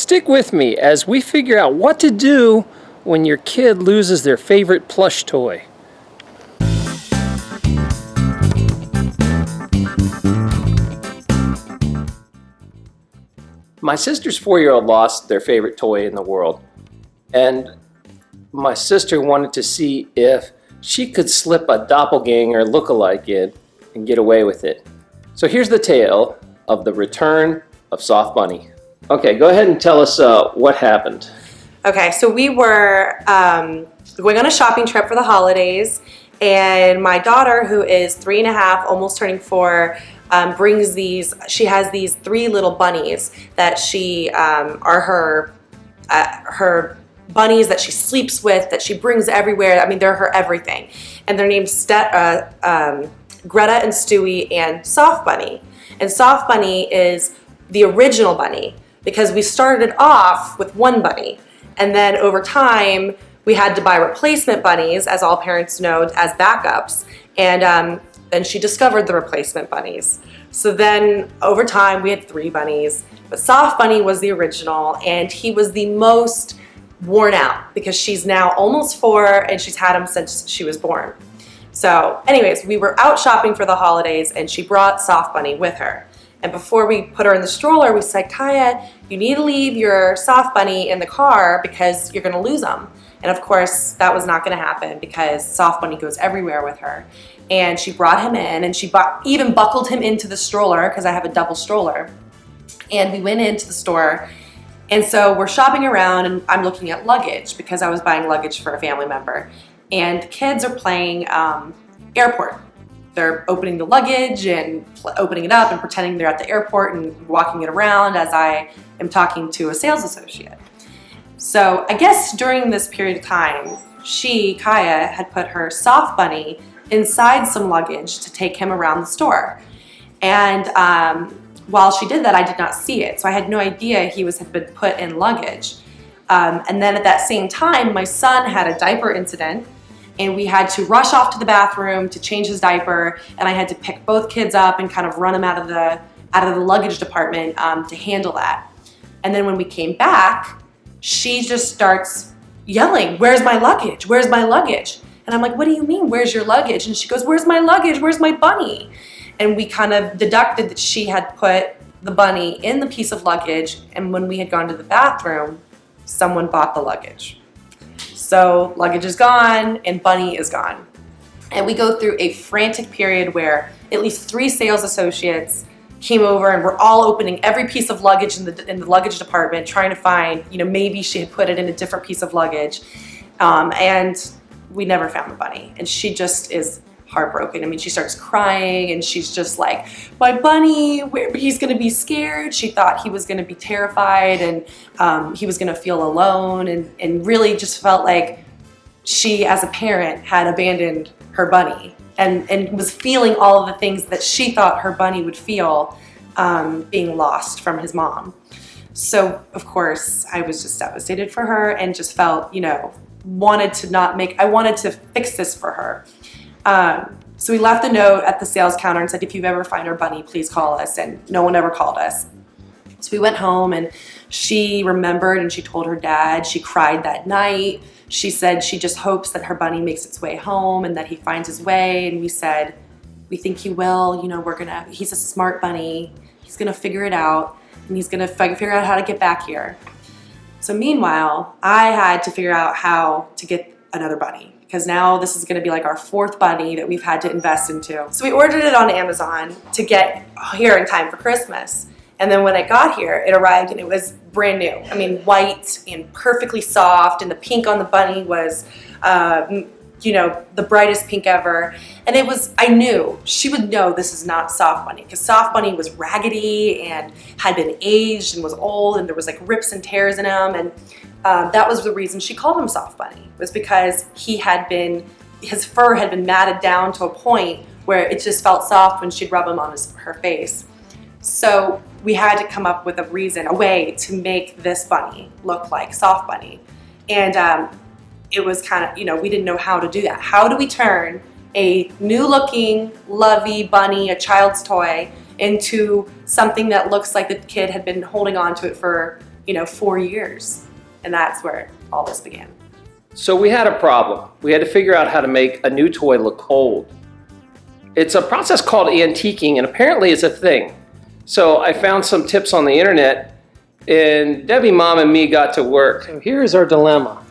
Stick with me as we figure out what to do when your kid loses their favorite plush toy. My sister's 4-year-old lost their favorite toy in the world, and my sister wanted to see if she could slip a doppelganger lookalike in and get away with it. So here's the tale of the return of Soft Bunny. Okay, go ahead and tell us what happened. Okay, so we were going on a shopping trip for the holidays, and my daughter, who is 3.5, almost turning 4, brings these. She has these 3 little bunnies that she are her bunnies that she sleeps with, that she brings everywhere. I mean, they're her everything, and they're named Greta and Stewie and Soft Bunny. And Soft Bunny is the original bunny because we started off with one bunny. And then over time, we had to buy replacement bunnies, as all parents know, as backups. And then she discovered the replacement bunnies. So then over time, we had 3 bunnies. But Soft Bunny was the original, and he was the most worn out because she's now almost 4 and she's had him since she was born. So anyways, we were out shopping for the holidays and she brought Soft Bunny with her. And before we put her in the stroller, we said, Kaya, you need to leave your Soft Bunny in the car because you're gonna lose him. And of course, that was not gonna happen because Soft Bunny goes everywhere with her. And she brought him in and she even buckled him into the stroller because I have a double stroller. And we went into the store. And so we're shopping around and I'm looking at luggage because I was buying luggage for a family member. And the kids are playing airport. They're opening the luggage and opening it up and pretending they're at the airport and walking it around as I am talking to a sales associate. So I guess during this period of time, Kaya, had put her Soft Bunny inside some luggage to take him around the store. And while she did that, I did not see it. So I had no idea he had been put in luggage. And then at that same time, my son had a diaper incident and we had to rush off to the bathroom to change his diaper, and I had to pick both kids up and kind of run them out of the luggage department to handle that. And then when we came back, she just starts yelling, "Where's my luggage? Where's my luggage?" And I'm like, "What do you mean, where's your luggage?" And she goes, "Where's my luggage? Where's my bunny?" And we kind of deducted that she had put the bunny in the piece of luggage, and when we had gone to the bathroom, someone bought the luggage. So luggage is gone and bunny is gone. And we go through a frantic period where at least 3 sales associates came over and we're all opening every piece of luggage in the luggage department, trying to find, maybe she had put it in a different piece of luggage. And we never found the bunny. And she just is heartbroken. I mean, she starts crying and she's just like, "My bunny, he's gonna be scared." She thought he was gonna be terrified and he was gonna feel alone and really just felt like she, as a parent, had abandoned her bunny and was feeling all of the things that she thought her bunny would feel being lost from his mom. So, of course, I was just devastated for her and just felt, I wanted to fix this for her. So we left a note at the sales counter and said, "If you ever find our bunny, please call us." And no one ever called us. So we went home and she remembered and she told her dad. She cried that night. She said she just hopes that her bunny makes its way home and that he finds his way. And we said, "We think he will. He's a smart bunny. He's gonna figure it out and he's gonna figure out how to get back here." So meanwhile, I had to figure out how to get another bunny, because now this is gonna be like our 4th bunny that we've had to invest into. So we ordered it on Amazon to get here in time for Christmas. And then when it got here, it arrived and it was brand new. I mean, white and perfectly soft, and the pink on the bunny was, the brightest pink ever. And I knew, she would know this is not Soft Bunny, because Soft Bunny was raggedy and had been aged and was old and there was like rips and tears in him. And that was the reason she called him Soft Bunny, was because his fur had been matted down to a point where it just felt soft when she'd rub him on her face. So we had to come up with a way to make this bunny look like Soft Bunny. And it was kind of, we didn't know how to do that. How do we turn a new looking, lovey bunny, a child's toy, into something that looks like the kid had been holding on to it for, 4 years. And that's where all this began. So we had a problem. We had to figure out how to make a new toy look old. It's a process called antiquing, and apparently it's a thing. So I found some tips on the internet, and Debbie, Mom, and me got to work. So here's our dilemma.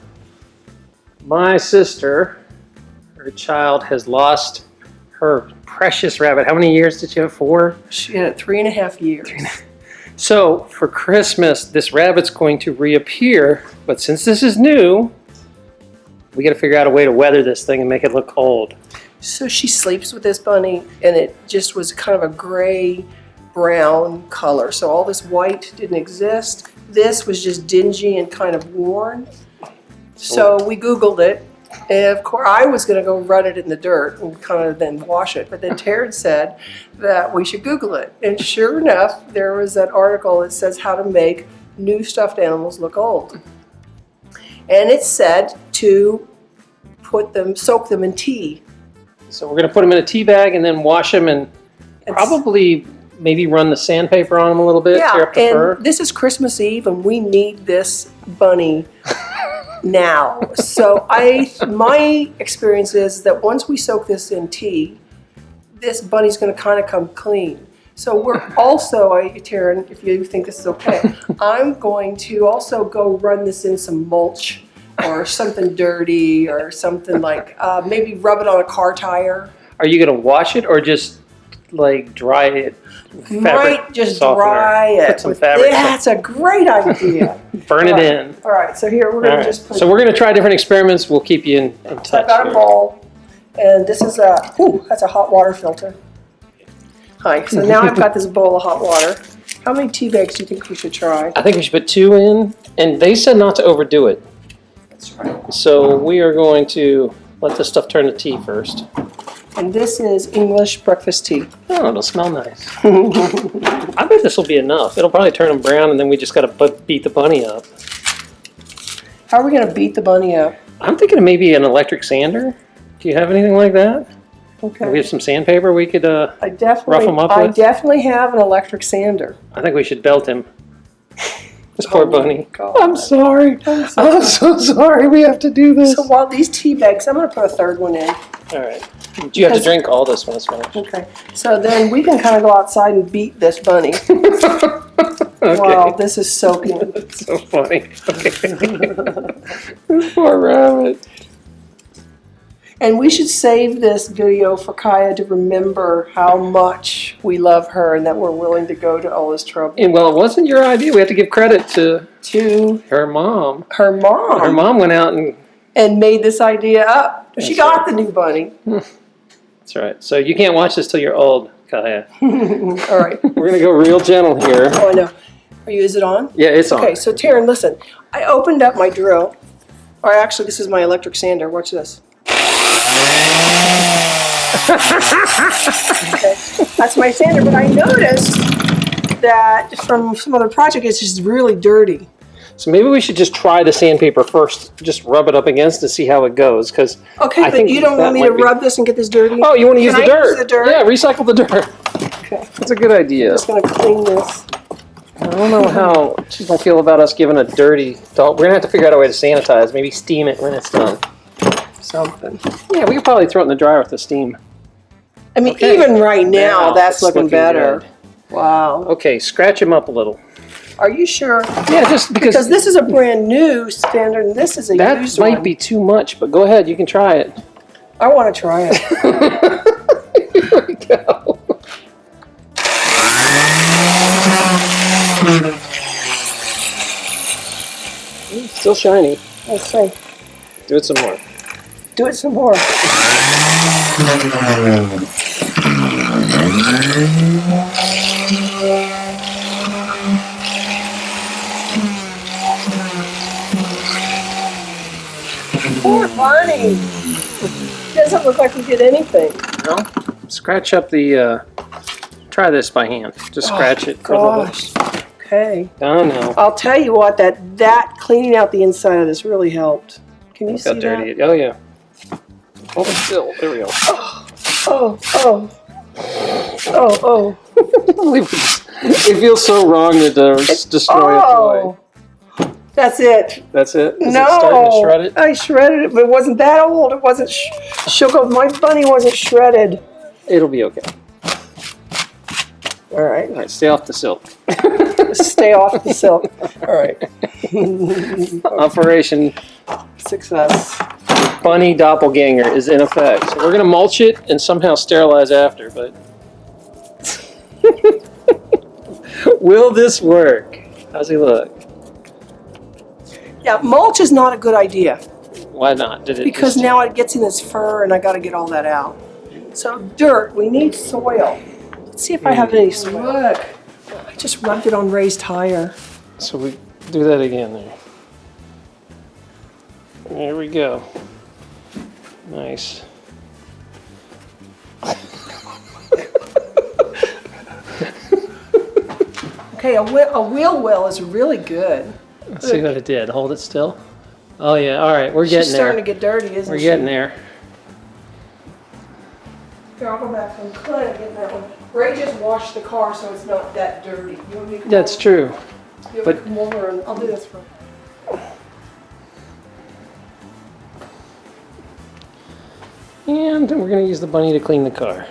My sister, her child, has lost her precious rabbit. How many years did you have? 4? She had it 3.5 years. So for Christmas, this rabbit's going to reappear, but since this is new, we got to figure out a way to weather this thing and make it look old. So she sleeps with this bunny, and it just was kind of a gray brown color. So all this white didn't exist. This was just dingy and kind of worn. So we Googled it. And of course, I was going to go run it in the dirt and kind of then wash it. But then Taryn said that we should Google it. And sure enough, there was an article that says how to make new stuffed animals look old. And it said to soak them in tea. So we're going to put them in a tea bag and then wash them and probably maybe run the sandpaper on them a little bit. Yeah, tear up the and fur. this is Christmas Eve, and we need this bunny now. So my experience is that once we soak this in tea, this bunny's going to kind of come clean. So we're also, Taryn, if you think this is okay, I'm going to also go run this in some mulch or something dirty or something like maybe rub it on a car tire. Are you going to wash it or just like dry it? Might just dry it. Put some fabric. That's a great idea. Burn it in. All right, so here we're going to just put. So we're going to try different experiments. We'll keep you in touch. So I've got a bowl, and this is that's a hot water filter. Hi, so now I've got this bowl of hot water. How many tea bags do you think we should try? I think we should put 2 in, and they said not to overdo it. That's right. So we are going to let this stuff turn to tea first. And this is English breakfast tea. Oh, it'll smell nice. I bet this will be enough. It'll probably turn them brown, and then we just got to beat the bunny up. How are we going to beat the bunny up? I'm thinking of maybe an electric sander. Do you have anything like that? Okay. We have some sandpaper we could rough I him up with? definitely have an electric sander. I think we should belt him. This poor bunny. God. I'm sorry. I'm so sorry we have to do this. So while these tea bags, I'm going to put a third one in. All right. You have to drink all this when it's finished. Okay. So then we can kind of go outside and beat this bunny. Okay. Wow, this is soaking. That's so funny. Okay. This poor rabbit. And we should save this video for Kaya to remember how much we love her and that we're willing to go to all this trouble. And well, it wasn't your idea. We have to give credit to her mom. Her mom. Her mom went out and made this idea up. She got the new bunny. That's right. So you can't watch this till you're old, Kaya. All right. We're going to go real gentle here. Oh, I know. Is it on? Yeah, it's on. Okay, so Taryn, listen. I opened up my drill. Or actually, this is my electric sander. Watch this. Okay, that's my sander, but I noticed that from some other project, it's just really dirty. So maybe we should just try the sandpaper first. Just rub it up against to see how it goes. Okay, but you don't want me to rub this and get this dirty? Oh, you want to use the dirt? Use the dirt? Yeah, recycle the dirt. Okay. That's a good idea. I'm just going to clean this. I don't know how she's going to feel about us giving a dirty doll. We're going to have to figure out a way to sanitize. Maybe steam it when it's done. Something. Yeah, we could probably throw it in the dryer with the steam. I mean, Okay. even right now, that's it's looking better. good. Wow. Okay, scratch him up a little. Are you sure? Yeah, just because this is a brand new standard and this is a that used might one. be too much, but go ahead, you can try it. I want to try it. Here we go. Still shiny. Let's see. Do it some more. Do it some more. Poor bunny. Doesn't look like we did anything. No? Scratch up the, try this by hand. Just scratch it for a little bit. Gosh. Okay. Oh no. I'll tell you what, that cleaning out the inside of this really helped. Can you Look see how dirty that? it. Oh yeah. Hold it still. There we go. Oh. It feels so wrong to destroy a toy. That's it. That's it? Is No, it starting to shred it? I shredded it, but it wasn't that old. It wasn't shook up. My bunny wasn't shredded. It'll be okay. All right. All right, stay off the silk. Stay off the silk. All right. Operation Success. Bunny Doppelganger is in effect. So we're going to mulch it and somehow sterilize after, but... Will this work? How's he look? Yeah, mulch is not a good idea Why not? Did it because just... now it gets in his fur and I got to get all that out. So dirt, we need soil. Let's see if I have any soil. Look, I just rubbed it on Ray's tire. So we do that again there. There we go. Nice. Okay, a wheel well is really good. Let's see what it did. Hold it still. Oh yeah, all right, we're She's getting there. starting to get dirty, isn't We're she? getting there. Here, I'll go back and clean and get that one. Ray just washed the car so it's not that dirty. You want me to come That's over? true. You want me but- to come over and I'll do this for And we're gonna use the bunny to clean the car.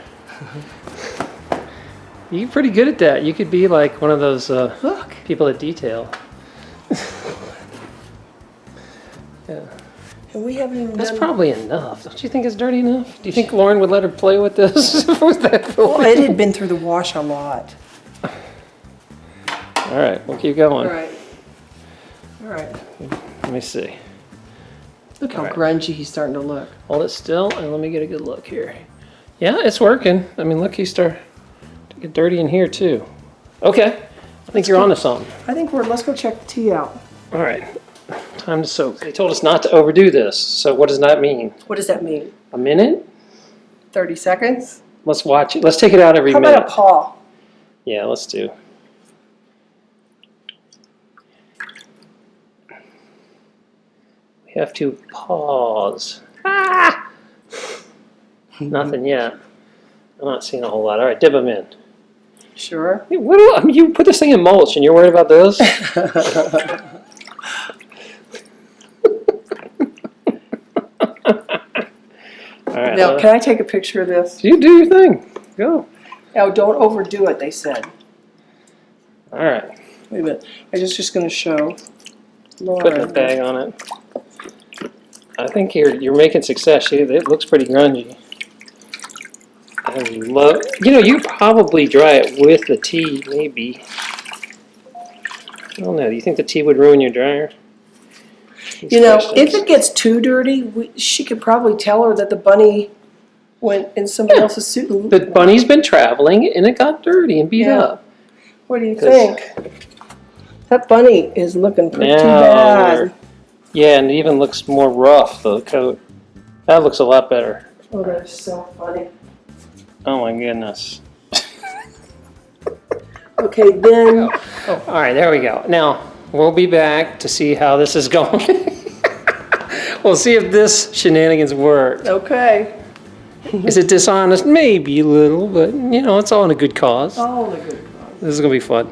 You're pretty good at that. You could be like one of those Look. people at detail. Yeah. And we haven't even That's done... probably enough. Don't you think it's dirty enough? Do you think Lauren would let her play with this? Was that Well, it had been through the wash a lot. All right, we'll keep going. All right. All right. Let me see. Look how All right. grungy he's starting to look. Hold it still and let me get a good look here. Yeah, it's working. I mean, look, he's starting to get dirty in here too. Okay, I think you're onto something. I think let's go check the tea out. All right, time to soak. They told us not to overdo this, so what does that mean? What does that mean? A minute? 30 seconds? Let's watch it. Let's take it out every How minute. about a paw? Yeah, let's do. We have to pause. Ah! Nothing yet. I'm not seeing a whole lot. All right, dip them in. Sure. Hey, I mean, you put this thing in mulch and you're worried about this? All right. Now, can I take a picture of this? You do your thing. Go. Now, don't overdo it, they said. All right. Wait a minute. I was just going to show Putting a Lauren. bag on it. I think you're making success. It looks pretty grungy. I love. You know, you probably dry it with the tea, maybe. I don't know. Do you think the tea would ruin your dryer? These You know, questions. if it gets too dirty, she could probably tell her that the bunny went in somebody Yeah. else's suit. The bunny's been traveling and it got dirty and beat Yeah. up. What do you 'Cause- think? That bunny is looking pretty Now bad. we're- Yeah, and it even looks more rough, the coat. That looks a lot better. Oh, that is so funny. Oh my goodness. Okay, then Oh, all right, there we go. Now, we'll be back to see how this is going. We'll see if this shenanigans work. okay. Is it dishonest? Maybe a little, but you know, it's all in a good cause. Oh, the good. This is gonna be fun.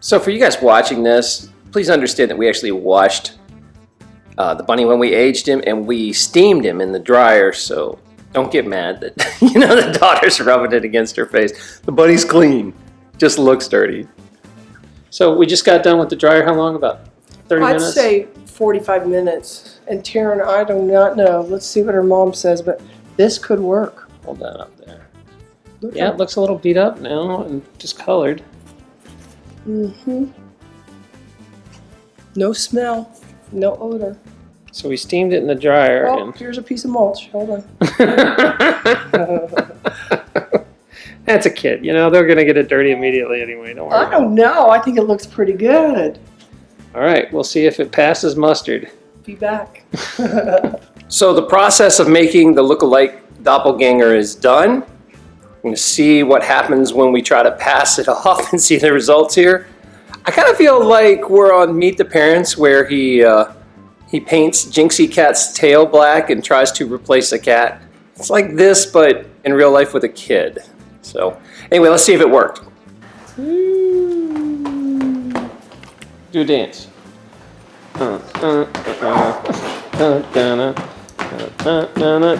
So for you guys watching this, please understand that we actually washed the bunny when we aged him, and we steamed him in the dryer, so don't get mad that the daughter's rubbing it against her face. The bunny's clean, just looks dirty. So we just got done with the dryer. How long? About 30 I'd minutes? say 45 minutes. And Taryn, I do not know. Let's see what her mom says, but this could work. Hold that up there. Look Yeah, it looks a little beat up now and discolored. Mm-hmm. No smell, no odor. So we steamed it in the dryer. Oh, And here's a piece of mulch. Hold on. That's a kid. You know, they're going to get it dirty immediately anyway. Don't worry. I don't know. I think it looks pretty good. All right, we'll see if it passes mustard. Be back. So the process of making the Lookalike doppelganger is done. I'm going to see what happens when we try to pass it off and see the results here. I kind of feel like we're on Meet the Parents, where he paints Jinxie Cat's tail black and tries to replace a cat. It's like this, but in real life with a kid. So anyway, let's see if it worked. Do a dance.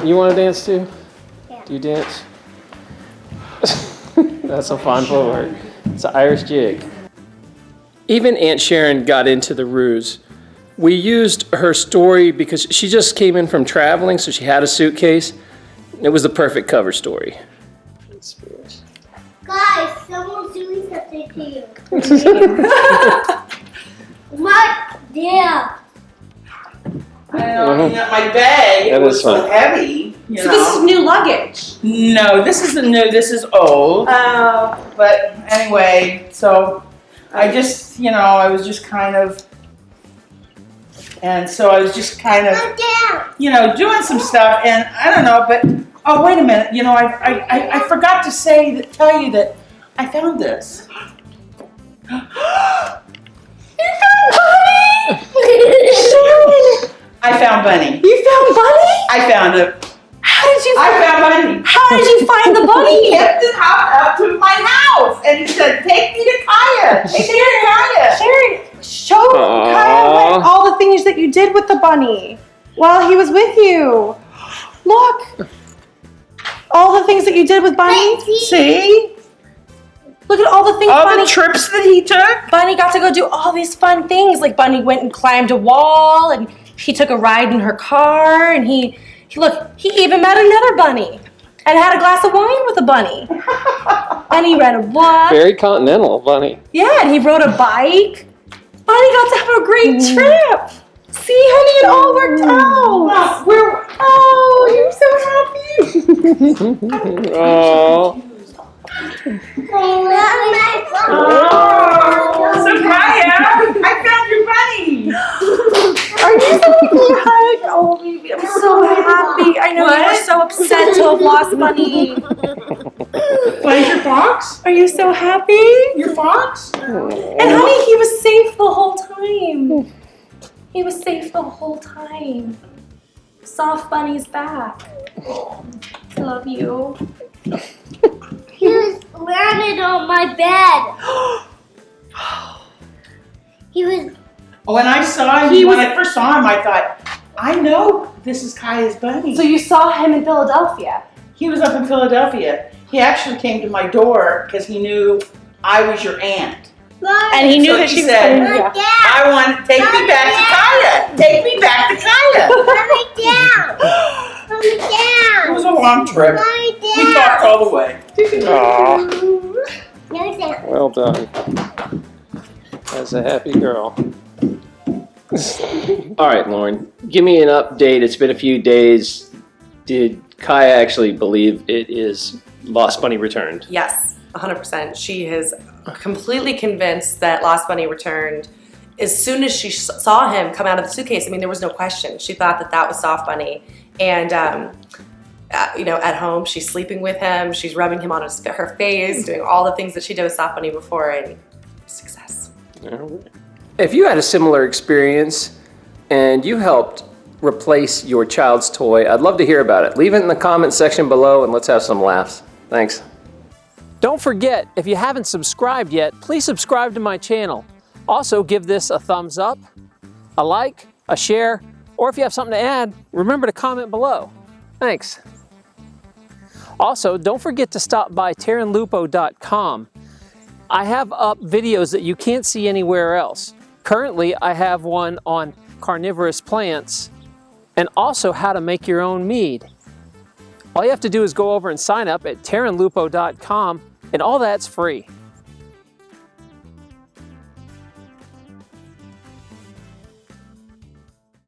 You want to dance too? Yeah. Do you dance? That's a fun footwork. It's an Irish jig. Even Aunt Sharon got into the ruse. We used her story because she just came in from traveling, so she had a suitcase. It was the perfect cover story. Guys, someone's doing something to you. What? Yeah. I know, my bag That was is so fun. heavy, you So know. this is new luggage. No, this is the new, this is old. Oh. But anyway, so I just, I was just kind of, doing some stuff, and I don't know, but, oh, wait a minute, I forgot to tell you that I found this. I found Bunny. You found Bunny? I found it. How did you I found Bunny. How did you find the He bunny? kept it up to my house, and he said, "Take me to Kaya. Take me to Kaya." Sharon, show Kyle all the things that you did with the bunny while he was with you. Look. All the things that you did with Bunny. See? Look at all the things All Bunny the trips that he took. Bunny got to go do all these fun things. Like Bunny went and climbed a wall, and he took a ride in her car, and he even met another bunny and had a glass of wine with a bunny. And he read a book. Very continental, Bunny. Yeah, and he rode a bike. Bunny got to have a great trip. See, honey, it all worked out. You're so happy. Oh. So Kaya, I found your bunny. Are you giving me a hug? Oh, baby, I'm so happy. I know you were so upset to have lost Bunny. Where's your fox? Are you so happy? Your fox? And honey, he was safe the whole time. He was safe the whole time. Soft Bunny's back. I love you. He was landed on my bed. He was. When I saw him, when I first saw him, I thought, I know this is Kaya's bunny. So you saw him in Philadelphia? He was up in Philadelphia. He actually came to my door because he knew I was your aunt. And he knew So that he she was said, coming. Yeah. I want to take me back to Kaya. Take me back to Kaya. Put me down. Put me down. It was a long trip. Put me We down. talked all the way. Aw, No, down. well done. That's a happy girl. All right, Lauren, give me an update. It's been a few days. Did Kaya actually believe it is Lost Bunny returned? Yes, 100%. She is completely convinced that Lost Bunny returned. As soon as she saw him come out of the suitcase, I mean, there was no question. She thought that was Soft Bunny. And, at home, she's sleeping with him. She's rubbing him on her face, doing all the things that she did with Soft Bunny before, and success. If you had a similar experience and you helped replace your child's toy, I'd love to hear about it. Leave it in the comment section below and let's have some laughs. Thanks. Don't forget, if you haven't subscribed yet, please subscribe to my channel. Also, give this a thumbs up, a like, a share, or if you have something to add, remember to comment below. Thanks. Also, don't forget to stop by TerranLupo.com. I have up videos that you can't see anywhere else. Currently, I have one on carnivorous plants and also how to make your own mead. All you have to do is go over and sign up at TerranLupo.com, and all that's free.